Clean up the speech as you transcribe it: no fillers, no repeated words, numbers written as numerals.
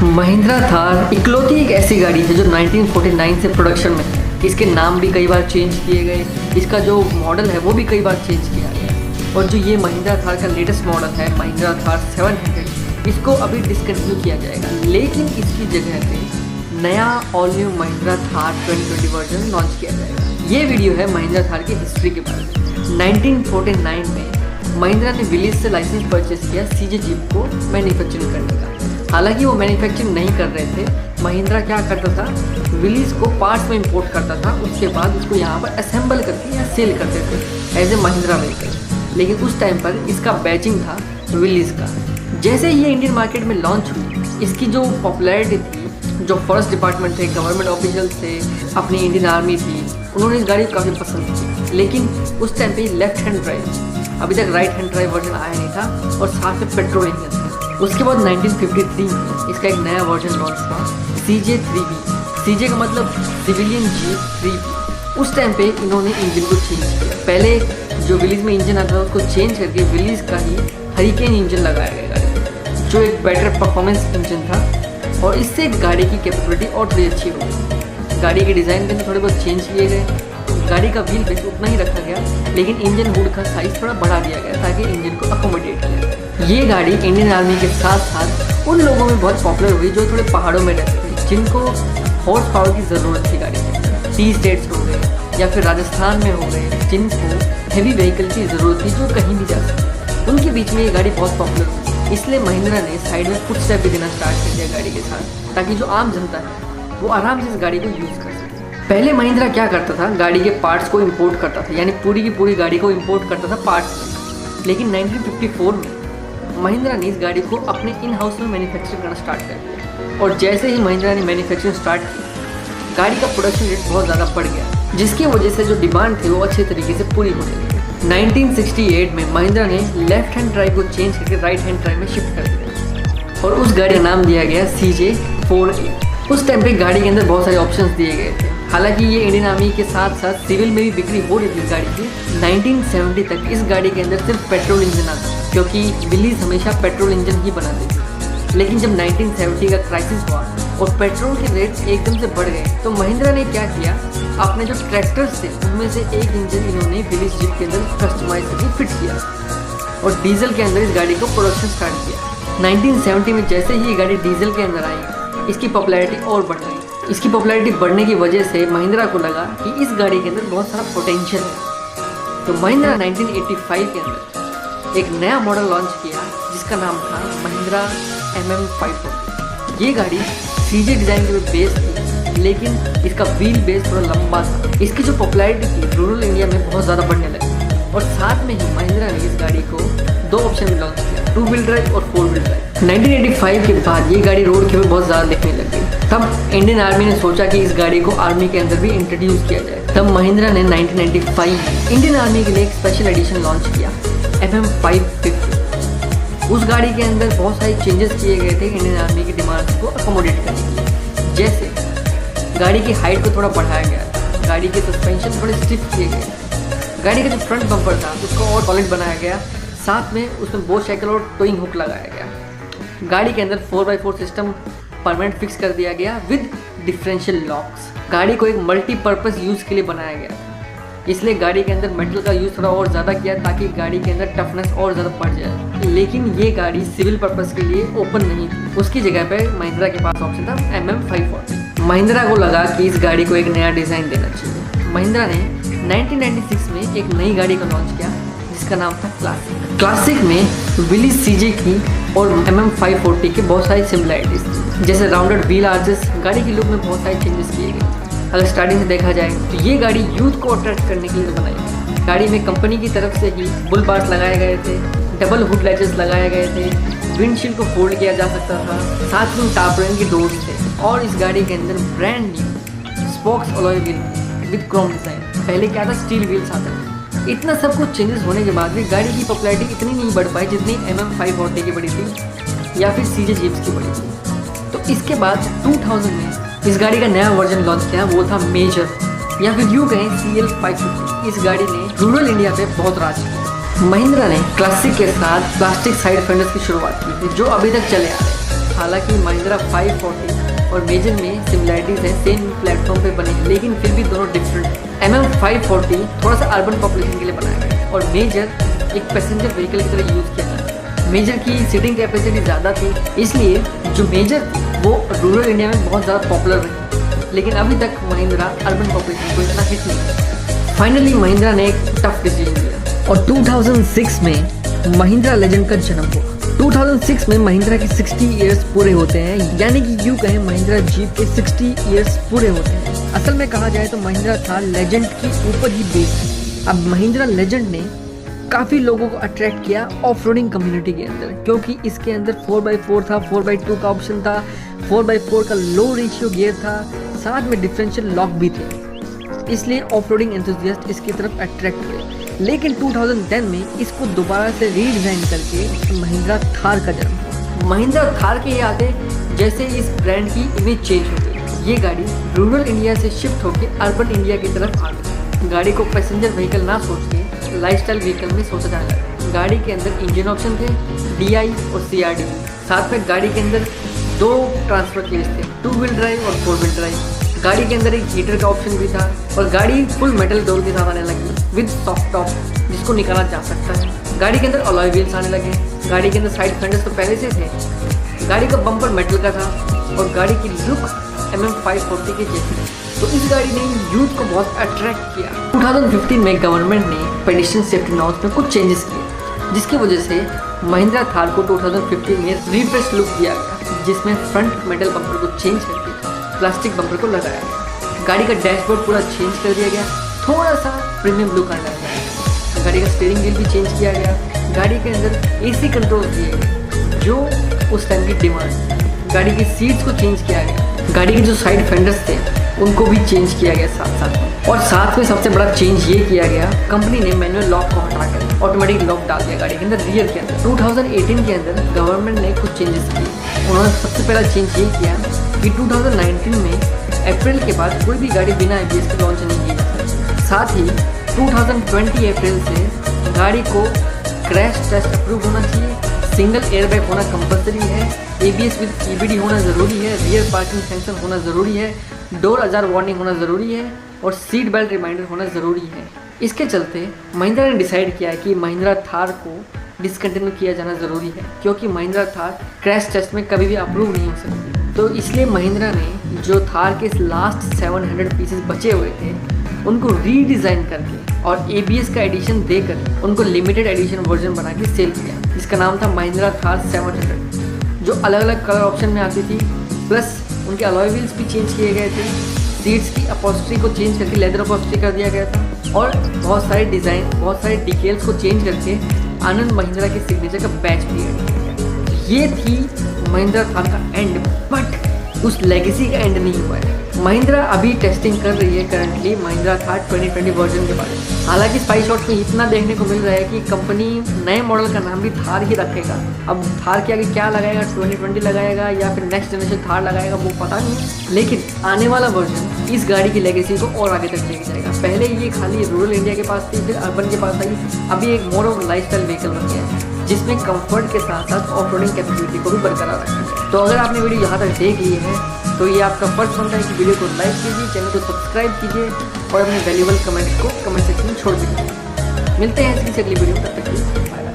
महिंद्रा थार इकलौती एक ऐसी गाड़ी है जो 1949 से प्रोडक्शन में है। इसके नाम भी कई बार चेंज किए गए, इसका जो मॉडल है वो भी कई बार चेंज किया गया। और जो ये महिंद्रा थार का लेटेस्ट मॉडल है महिंद्रा थार 700, इसको अभी डिसकंटिन्यू किया जाएगा, लेकिन इसकी जगह पे नया all new Mahindra Thar 2020 version launch किया जाएगा। ये वीडियो है महिंद्रा थार की हिस्ट्री के बारे में। 1949 में महिंद्रा ने विलीज से लाइसेंस परचेस किया सीजे जीप को मैन्युफैक्चरिंग करने का। हालांकि वो मैन्युफैक्चरिंग नहीं कर रहे थे, महिंद्रा क्या करता था, विलीज को पार्ट्स में इंपोर्ट करता था, उसके बाद उसको यहाँ पर असेंबल करके या सेल करते थे एज ए महिंद्रा व्हीकल। लेकिन उस टाइम पर इसका बैचिंग था विलीज का। जैसे ये इंडियन मार्केट में लॉन्च हुई, इसकी जो पॉपुलैरिटी थी, जो फॉरेस्ट डिपार्टमेंट थे, गवर्नमेंट ऑफिशियल थे, अपनी इंडियन आर्मी थी, उन्होंने इस गाड़ी को काफ़ी पसंद की। लेकिन उस टाइम पे लेफ्ट हैंड ड्राइव, अभी तक राइट हैंड ड्राइव वर्जन आया नहीं था, और साथ में पेट्रोल इंजन था। उसके बाद 1953 में इसका एक नया वर्जन लॉन्च हुआ, CJ3B। CJ का मतलब सिविलियन जीप 3B। उस टाइम पे इन्होंने इंजन को चेंज किया। पहले जो विलीज में इंजन आता था उसको चेंज करके विलीज का ही हरिकेन इंजन लगाया गया गाड़ी में, जो एक बेटर परफॉर्मेंस इंजन था, और इससे गाड़ी की कैपेबिलिटी और थोड़ी अच्छी हो गई। गाड़ी के डिज़ाइन में थोड़े बहुत चेंज किए गए, गाड़ी का व्हील बेस उतना ही रखा गया, लेकिन इंजन हुड का साइज़ थोड़ा बढ़ा दिया गया ताकि इंजन को अकोमोडेट किया। ये गाड़ी इंडियन आर्मी के साथ साथ उन लोगों में बहुत पॉपुलर हुई जो थोड़े पहाड़ों में रहते थे, जिनको हॉर्स पावर की ज़रूरत थी गाड़ी में। टी स्टेट्स हो गए या फिर राजस्थान में हो गए, जिनको हैवी व्हीकल की ज़रूरत थी जो कहीं भी जा सकते, उनके बीच में ये गाड़ी बहुत पॉपुलर हुई। इसलिए महिंद्रा ने साइड में फुट स्टेप भी देना स्टार्ट कर दिया गाड़ी के साथ, ताकि जो आम जनता है वो आराम से इस गाड़ी को यूज़ कर सके। पहले महिंद्रा क्या करता था, गाड़ी के पार्ट्स को इंपोर्ट करता था, यानी पूरी की पूरी गाड़ी को इंपोर्ट करता था पार्ट्स में। लेकिन 1954 में महिंद्रा ने इस गाड़ी को अपने इन हाउस में मैन्युफैक्चर करना स्टार्ट कर दिया, और जैसे ही महिंद्रा ने मैन्युफैक्चरिंग स्टार्ट की, गाड़ी का प्रोडक्शन रेट बहुत ज़्यादा बढ़ गया, जिसकी वजह से जो डिमांड थी वो अच्छे तरीके से पूरी होने लगी। 1968 में महिंद्रा ने लेफ्ट हैंड ड्राइव को चेंज करके राइट हैंड ड्राइव में शिफ्ट कर दिया, और उस गाड़ी का नाम दिया गया CJ4A। उस टाइम पे गाड़ी के अंदर बहुत सारे ऑप्शंस दिए गए थे। हालांकि ये इंडियन आर्मी के साथ साथ सिविल में भी बिक्री हो रही थी गाड़ी की। 1970 तक इस गाड़ी के अंदर सिर्फ पेट्रोल इंजन आता, क्योंकि विलीज हमेशा पेट्रोल इंजन ही बनाते थे। लेकिन जब 1970 का क्राइसिस हुआ और पेट्रोल के रेट एकदम से बढ़ गए, तो महिंद्रा ने क्या किया, अपने जो ट्रैक्टर्स थे उनमें से एक इंजन इन्होंने विलीज जीप के अंदर कस्टमाइज करके फिट किया, और डीजल के अंदर इस गाड़ी को प्रोडक्शन स्टार्ट किया। 1970 में जैसे ही ये गाड़ी डीजल के अंदर आई, इसकी पॉपुलैरिटी और बढ़ गई। इसकी पॉपुलैरिटी बढ़ने की वजह से महिंद्रा को लगा कि इस गाड़ी के अंदर बहुत सारा पोटेंशियल है, तो महिंद्रा 1985 के अंदर एक नया मॉडल लॉन्च किया जिसका नाम था महिंद्रा MM540। ये गाड़ी CJ डिज़ाइन के बेस थी, लेकिन इसका व्हील बेस थोड़ा लंबा था। इसकी जो पॉपुलैरिटी थी रूरल इंडिया में बहुत ज़्यादा बढ़ने लगी, और साथ में ही महिंद्रा ने इस गाड़ी को दो ऑप्शन में लॉन्च किया, 2 व्हील ड्राइव और 4 व्हील ड्राइव। 1985 के बाद ये गाड़ी रोड के ऊपर बहुत ज़्यादा दिखने लग गई। तब इंडियन आर्मी ने सोचा कि इस गाड़ी को आर्मी के अंदर भी इंट्रोड्यूस किया जाए। तब महिंद्रा ने 1995 में इंडियन आर्मी के लिए एक स्पेशल एडिशन लॉन्च किया, MM550। उस गाड़ी के अंदर बहुत सारे चेंजेस किए गए थे इंडियन आर्मी की डिमांड्स को अकोमोडेट करने के लिए। जैसे गाड़ी की हाइट को थोड़ा बढ़ाया गया, गाड़ी के सस्पेंशन थोड़े स्टिफ किए गए, गाड़ी का जो फ्रंट बम्पर था उसको और सॉलिड बनाया गया, साथ में उसमें बोश साइकिल और टोइंग हुक लगाया गया। गाड़ी के अंदर 4x4 सिस्टम परमानेंट फिक्स कर दिया गया विद डिफरेंशियल लॉक्स। गाड़ी को एक मल्टीपर्पज़ यूज़ के लिए बनाया गया, इसलिए गाड़ी के अंदर मेटल का यूज़ थोड़ा और ज़्यादा किया ताकि गाड़ी के अंदर टफनेस और ज़्यादा बढ़ जाए। लेकिन ये गाड़ी सिविल पर्पज़ के लिए ओपन नहीं थी, उसकी जगह पे महिंद्रा के पास ऑप्शन था MM540। महिंद्रा को लगा कि इस गाड़ी को एक नया डिज़ाइन देना चाहिए। महिंद्रा ने 1996 में एक नई गाड़ी का लॉन्च किया जिसका नाम था क्लासिक। क्लासिक में विलीज CJ की और MM540 के बहुत सारी सिमिलैरिटीज थी, जैसे राउंडेड व्हील आर्चेस। गाड़ी की लुक में बहुत सारे चेंजेस किए गए। अगर स्टार्टिंग से देखा जाए तो ये गाड़ी यूथ को अट्रैक्ट करने के लिए बनाई गई। गाड़ी में कंपनी की तरफ से ही बुल बार्स लगाए गए थे, डबल हुड लैचेस लगाए गए थे, विंडशील्ड को फोल्ड किया जा सकता था, साथ में टार्पोलिन के डोर्स थे, और इस गाड़ी के अंदर brand new spokes alloy wheel with Chrome design. पहले क्या था, स्टील व्हील्स आते थे। इतना सब कुछ चेंजेस होने के बाद भी गाड़ी की पॉपुलैरिटी इतनी नहीं बढ़ पाई जितनी MM540 की बड़ी थी या फिर CJ जीप्स की बड़ी थी। तो इसके बाद 2000 में इस गाड़ी का नया वर्जन लॉन्च किया, वो था मेजर, या फिर यूँ कहें CL550। इस गाड़ी ने रूरल इंडिया पे बहुत राज किया। महिंद्रा ने क्लासिक के साथ प्लास्टिक साइड फेंडर्स की शुरुआत की थी, जो अभी तक चले आ रहे हैं। हालांकि महिंद्रा 540 और मेजर में सिमिलैरिटीज है, सेम प्लेटफॉर्म पे बने हैं, लेकिन फिर भी दोनों डिफरेंट है। MM540 थोड़ा सा अर्बन पॉपुलेशन के लिए बनाया गया है और मेजर एक पैसेंजर व्हीकल की तरह यूज़ किया जाता है। मेजर की सीटिंग कैपेसिटी ज़्यादा थी, इसलिए जो मेजर वो रूरल इंडिया में बहुत ज़्यादा पॉपुलर रही, लेकिन अभी तक महिंद्रा अर्बन पॉपुलेशन को इतना हिट नहीं किया। फाइनली महिंद्रा ने एक टफ डिसीजन लिया और 2006 में महिंद्रा लेजेंड का जन्म हुआ। 2006 में महिंद्रा के 60 इयर्स पूरे होते हैं, यानी कि यूँ कहें महिंद्रा जीप के 60 इयर्स पूरे होते हैं। असल में कहा जाए तो महिंद्रा थार लेजेंड के ऊपर ही बेस्ड है। अब महिंद्रा लेजेंड ने काफ़ी लोगों को अट्रैक्ट किया ऑफ रोडिंग कम्युनिटी के अंदर, क्योंकि इसके अंदर 4x4 था, 4x2 का ऑप्शन था, 4x4 का लो रेशियो गियर था, साथ में डिफरेंशियल लॉक भी थे, इसलिए ऑफ रोडिंग एंथुसियास्ट इसकी तरफ अट्रैक्ट हुए। लेकिन 2010 में इसको दोबारा से रीडिज़ाइन करके महिंद्रा थार का जन्म हुआ। महिंद्रा थार के आगे जैसे इस ब्रांड की इमेज चेंज हो गई, ये गाड़ी रूरल इंडिया से शिफ्ट होकर अर्बन इंडिया की तरफ आ गई। गाड़ी को पैसेंजर व्हीकल ना सोच के लाइफस्टाइल व्हीकल में सोचा जाने लगा। गाड़ी के अंदर इंजन ऑप्शन थे, DI और CRD, साथ में गाड़ी के अंदर 2 ट्रांसफर केस थे, 2 व्हील ड्राइव और 4 व्हील ड्राइव। गाड़ी के अंदर एक हीटर का ऑप्शन भी था और गाड़ी फुल मेटल डोर के साथ आने लगी विद सॉफ्ट टॉप, जिसको निकाला जा सकता है। गाड़ी के अंदर अलॉय व्हील्स आने लगे। गाड़ी के अंदर साइड फेंडर्स तो पहले से थे। गाड़ी का बम्पर मेटल का था और गाड़ी की लुक MM540 के जैसी। तो इस गाड़ी ने यूथ को बहुत अट्रैक्ट किया। 2015 में गवर्नमेंट ने पेडिस्ट्रियन सेफ्टी नॉर्म्स में कुछ चेंजेस किए, जिसकी वजह से महिंद्रा थार को 2015 में रिफ्रेश लुक दिया गया, जिसमें फ्रंट मेटल बम्पर को चेंज करके प्लास्टिक बम्पर को लगाया गया। गाड़ी का डैशबोर्ड पूरा चेंज कर दिया गया, थोड़ा सा प्रीमियम लुक आने लगा। गाड़ी का स्टीयरिंग व्हील भी चेंज किया गया। गाड़ी के अंदर AC कंट्रोल दिए गए जो उस टाइम की डिमांड। गाड़ी की सीट्स को चेंज किया गया। गाड़ी के जो साइड फेंडर्स थे उनको भी चेंज किया गया साथ साथ में। और साथ में सबसे बड़ा चेंज ये किया गया, कंपनी ने मैनुअल लॉक को हटाकर ऑटोमेटिक लॉक डाल दिया गाड़ी के अंदर रियर के अंदर। 2018 के अंदर गवर्नमेंट ने कुछ चेंजेस किए। उन्होंने सबसे पहला चेंज ये किया कि 2019 में अप्रैल के बाद कोई भी गाड़ी बिना ABS के लॉन्च नहीं की जा सकती। साथ ही 2020 अप्रैल से गाड़ी को क्रैश टेस्ट अप्रूव होना चाहिए, सिंगल एयरबैग होना कंपलसरी है, ABS विद EBD होना ज़रूरी है, रियर पार्किंग सेंसर होना ज़रूरी है, डोर अजार वार्निंग होना ज़रूरी है और सीट बेल्ट रिमाइंडर होना ज़रूरी है। इसके चलते महिंद्रा ने डिसाइड किया कि महिंद्रा थार को डिसकंटिन्यू किया जाना ज़रूरी है, क्योंकि महिंद्रा थार क्रैश टेस्ट में कभी भी अप्रूव नहीं हो सकती। तो इसलिए महिंद्रा ने जो थार के लास्ट 700 पीसेस बचे हुए थे उनको रीडिज़ाइन करके और ABS का एडिशन देकर उनको लिमिटेड एडिशन वर्जन बना के सेल किया, जिसका नाम था महिंद्रा थार 700, जो अलग अलग कलर ऑप्शन में आती थी। प्लस उनके अलॉय व्हील्स भी चेंज किए गए थे, सीट्स की अपॉस्ट्री को चेंज करके लेदर अपॉस्ट्री कर दिया गया था और बहुत सारे डिज़ाइन, बहुत सारे डिटेल्स को चेंज करके आनंद महिंद्रा के सिग्नेचर का बैच भी ऐड किया गया। ये थी महिंद्रा थार का एंड, बट उस लेगेसी का एंड नहीं हुआ है। महिंद्रा अभी टेस्टिंग कर रही है करंटली महिंद्रा थार 2020 वर्जन के बारे में। हालांकि स्पाई शॉट्स में इतना देखने को मिल रहा है कि कंपनी नए मॉडल का नाम भी थार ही रखेगा। अब थार के आगे क्या लगाएगा, 2020 लगाएगा या फिर नेक्स्ट जनरेशन थार लगाएगा वो पता नहीं, लेकिन आने वाला वर्जन इस गाड़ी की लेगेसी को और आगे तक लेके जाएगा। पहले ये खाली रूरल इंडिया के पास थी, फिर अर्बन के पास आई, अभी एक मोर ऑफ लाइफस्टाइल व्हीकल बन गया है जिसमें कंफर्ट के साथ साथ ऑफ रोडिंग कैपेबिलिटी को भी बरकरार रखा है। तो अगर आपने वीडियो यहाँ तक देख ली है तो ये आपका फर्ज बनता है कि वीडियो को लाइक कीजिए, चैनल को सब्सक्राइब कीजिए और अपने वैल्यूएबल कमेंट को कमेंट सेक्शन में छोड़ दीजिए। मिलते हैं इसकी अगली वीडियो, तब तक के लिए बाय।